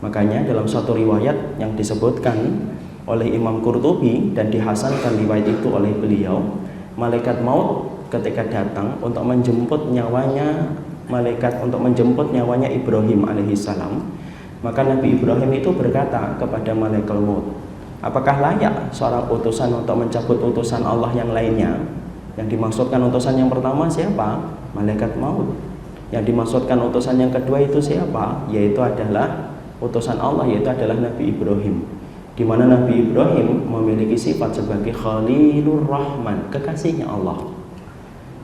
Makanya dalam satu riwayat yang disebutkan oleh Imam Qurtubi dan dihasankan riwayat itu oleh beliau, malaikat maut ketika datang untuk menjemput nyawanya Ibrahim alaihissalam, maka Nabi Ibrahim itu berkata kepada malaikat maut, apakah layak seorang utusan untuk mencabut utusan Allah yang lainnya? Yang dimaksudkan utusan yang pertama siapa? Malaikat maut. Yang dimaksudkan utusan yang kedua itu siapa? Yaitu adalah utusan Allah, yaitu adalah Nabi Ibrahim, di mana Nabi Ibrahim memiliki sifat sebagai Khalilur Rahman, kekasihnya Allah.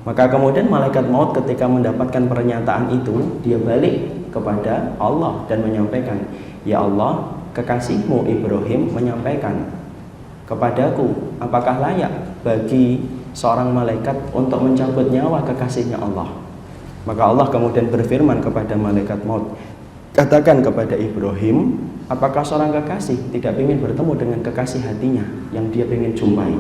Maka kemudian malaikat maut ketika mendapatkan pernyataan itu, dia balik kepada Allah dan menyampaikan, ya Allah, kekasihmu Ibrahim menyampaikan kepadaku, apakah layak bagi seorang malaikat untuk mencabut nyawa kekasihnya Allah? Maka Allah kemudian berfirman kepada malaikat maut, katakan kepada Ibrahim, apakah seorang kekasih tidak ingin bertemu dengan kekasih hatinya yang dia ingin jumpai?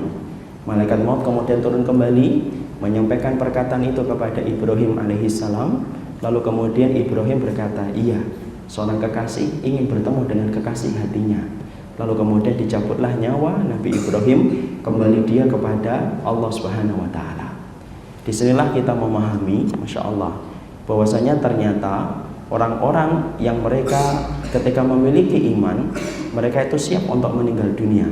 Malaikat maut kemudian turun kembali menyampaikan perkataan itu kepada Ibrahim alaihissalam. Lalu kemudian Ibrahim berkata, iya, seorang kekasih ingin bertemu dengan kekasih hatinya. Lalu kemudian dicabutlah nyawa Nabi Ibrahim, kembali dia kepada Allah Subhanahu wa Ta'ala. Disinilah kita memahami, Masya Allah, bahwasanya ternyata orang-orang yang mereka ketika memiliki iman, mereka itu siap untuk meninggal dunia.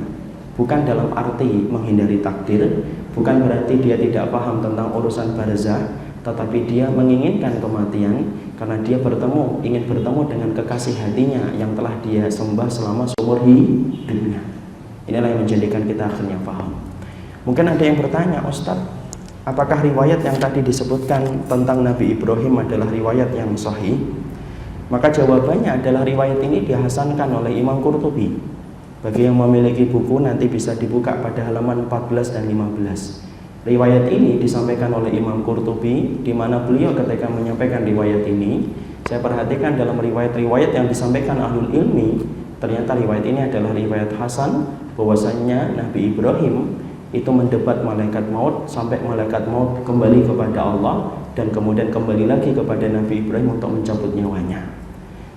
Bukan dalam arti menghindari takdir, bukan berarti dia tidak paham tentang urusan barzah, tetapi dia menginginkan kematian karena dia ingin bertemu dengan kekasih hatinya yang telah dia sembah selama seumur hidupnya. Inilah yang menjadikan kita akhirnya paham. Mungkin ada yang bertanya, Ustaz, apakah riwayat yang tadi disebutkan tentang Nabi Ibrahim adalah riwayat yang sahih? Maka jawabannya adalah riwayat ini dihasankan oleh Imam Qurtubi. Bagi yang memiliki buku nanti bisa dibuka pada halaman 14 dan 15. Riwayat ini disampaikan oleh Imam Qurtubi, di mana beliau ketika menyampaikan riwayat ini, saya perhatikan dalam riwayat-riwayat yang disampaikan ahlul ilmi, ternyata riwayat ini adalah riwayat hasan, bahwasanya Nabi Ibrahim itu mendebat malaikat maut sampai malaikat maut kembali kepada Allah dan kemudian kembali lagi kepada Nabi Ibrahim untuk mencabut nyawanya.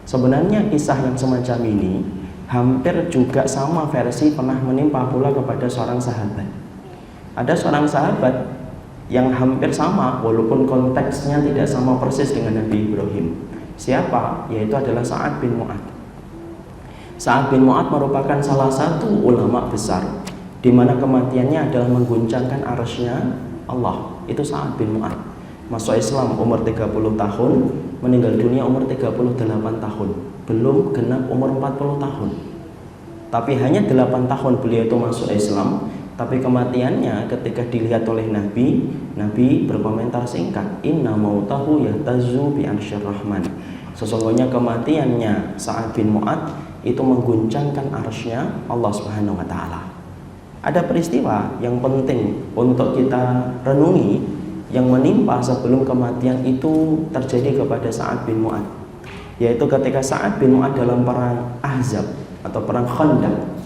Sebenarnya kisah yang semacam ini hampir juga sama versi pernah menimpa pula kepada seorang sahabat. Ada seorang sahabat yang hampir sama walaupun konteksnya tidak sama persis dengan Nabi Ibrahim. Siapa? Yaitu adalah Sa'ad bin Mu'adz. Sa'ad bin Mu'adz merupakan salah satu ulama besar di mana kematiannya adalah mengguncangkan arsy-Nya Allah. Itu Sa'ad bin Mu'adz. Masuk Islam umur 30 tahun, meninggal dunia umur 38 tahun. Belum genap umur 40 tahun. Tapi hanya 8 tahun beliau itu masuk Islam. Tapi kematiannya ketika dilihat oleh Nabi berkomentar singkat, inna mautahu yahtazu bi arsyir rahman. Sesungguhnya kematiannya Sa'ad bin Mu'adz itu mengguncangkan arsy-Nya Allah Subhanahu wa Ta'ala. Ada peristiwa yang penting untuk kita renungi yang menimpa sebelum kematian itu terjadi kepada Sa'ad bin Mu'adz, yaitu ketika Sa'ad bin Mu'adz dalam perang Ahzab atau perang Khandaq.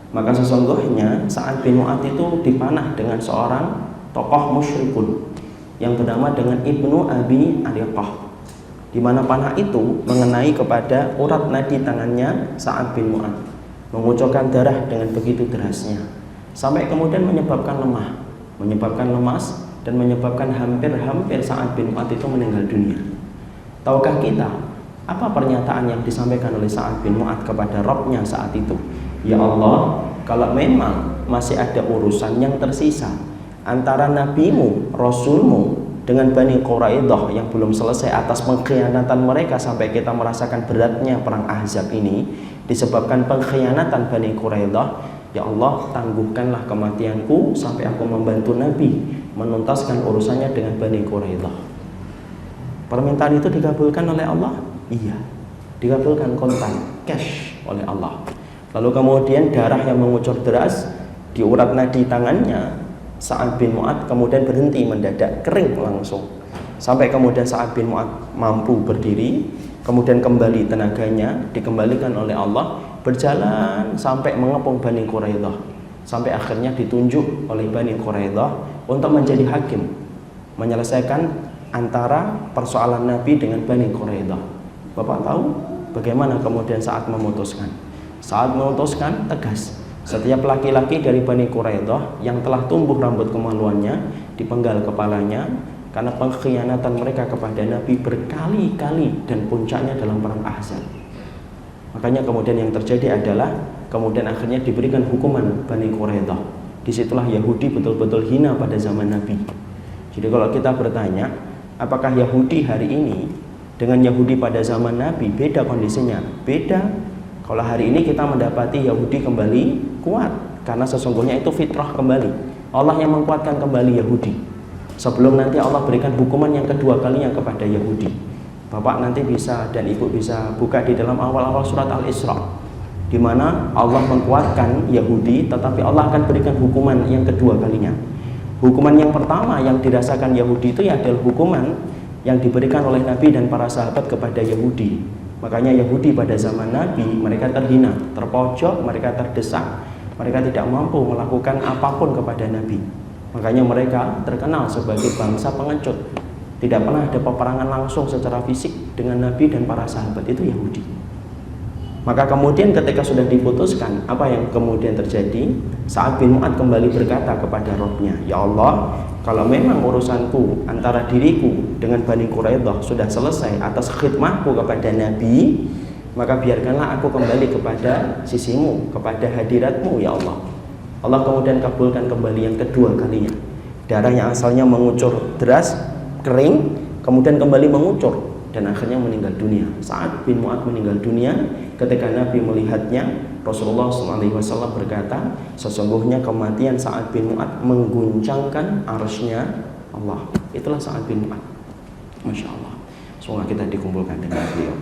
Maka sesungguhnya Sa'ad bin Mu'adz itu dipanah dengan seorang tokoh musyrikun yang bernama dengan Ibnu Abi Ariqah, di mana panah itu mengenai kepada urat nadi tangannya Sa'ad bin Mu'adz, mengucurkan darah dengan begitu derasnya sampai kemudian menyebabkan lemah, menyebabkan lemas, dan menyebabkan hampir Sa'ad bin Mu'adz itu meninggal dunia. Tahukah kita apa pernyataan yang disampaikan oleh Sa'ad bin Mu'adz kepada Rabb-nya saat itu? Ya Allah, kalau memang masih ada urusan yang tersisa antara nabimu, rasulmu dengan Bani Quraidah yang belum selesai atas pengkhianatan mereka sampai kita merasakan beratnya perang Ahzab ini disebabkan pengkhianatan Bani Quraidah, ya Allah, tangguhkanlah kematianku sampai aku membantu Nabi menuntaskan urusannya dengan Bani Quraidah. Permintaan itu dikabulkan oleh Allah? Iya, dikabulkan kontan, cash oleh Allah. Lalu kemudian darah yang mengucur deras di urat nadi tangannya Sa'ad bin Mu'adz kemudian berhenti mendadak, kering langsung. Sampai kemudian Sa'ad bin Mu'adz mampu berdiri, kemudian kembali tenaganya dikembalikan oleh Allah, berjalan sampai mengepung Bani Quraidah, sampai akhirnya ditunjuk oleh Bani Quraidah untuk menjadi hakim, menyelesaikan antara persoalan Nabi dengan Bani Quraidah. Bapak tahu bagaimana kemudian saat memutuskan? Saat memutuskan tegas. Setiap laki-laki dari Bani Quraidah yang telah tumbuh rambut kemaluannya dipenggal kepalanya karena pengkhianatan mereka kepada Nabi berkali-kali dan puncaknya dalam perang Ahzab. Makanya kemudian yang terjadi adalah kemudian akhirnya diberikan hukuman Bani Quraidah. Disitulah Yahudi betul-betul hina pada zaman Nabi. Jadi kalau kita bertanya, apakah Yahudi hari ini dengan Yahudi pada zaman Nabi beda kondisinya? Beda. Kalau hari ini kita mendapati Yahudi kembali kuat karena sesungguhnya itu fitrah kembali. Allah yang menguatkan kembali Yahudi. Sebelum nanti Allah berikan hukuman yang kedua kalinya kepada Yahudi. Bapak nanti bisa dan Ibu bisa buka di dalam awal-awal surat Al-Isra, di mana Allah menguatkan Yahudi, tetapi Allah akan berikan hukuman yang kedua kalinya. Hukuman yang pertama yang dirasakan Yahudi itu adalah hukuman yang diberikan oleh Nabi dan para sahabat kepada Yahudi. Makanya Yahudi pada zaman Nabi mereka terhina, terpojok, mereka terdesak, mereka tidak mampu melakukan apapun kepada Nabi. Makanya mereka terkenal sebagai bangsa pengecut. Tidak pernah ada peperangan langsung secara fisik dengan Nabi dan para sahabat, itu Yahudi. Maka kemudian ketika sudah diputuskan, apa yang kemudian terjadi? Sa'ad bin Mu'adz kembali berkata kepada Rabb-nya, "Ya Allah, kalau memang urusanku antara diriku dengan Bani Quraidah sudah selesai atas khidmahku kepada Nabi, maka biarkanlah aku kembali kepada sisimu, kepada hadiratmu, ya Allah." Allah kemudian kabulkan kembali yang kedua kalinya. Darah yang asalnya mengucur deras, kering, kemudian kembali mengucur dan akhirnya meninggal dunia. Sa'ad bin Mu'adz meninggal dunia. Ketika Nabi melihatnya, Rasulullah SAW berkata, sesungguhnya kematian Sa'ad bin Mu'adz mengguncangkan arsy-Nya Allah. Itulah Sa'ad bin Mu'adz. Masya Allah. Semoga kita dikumpulkan dengan beliau.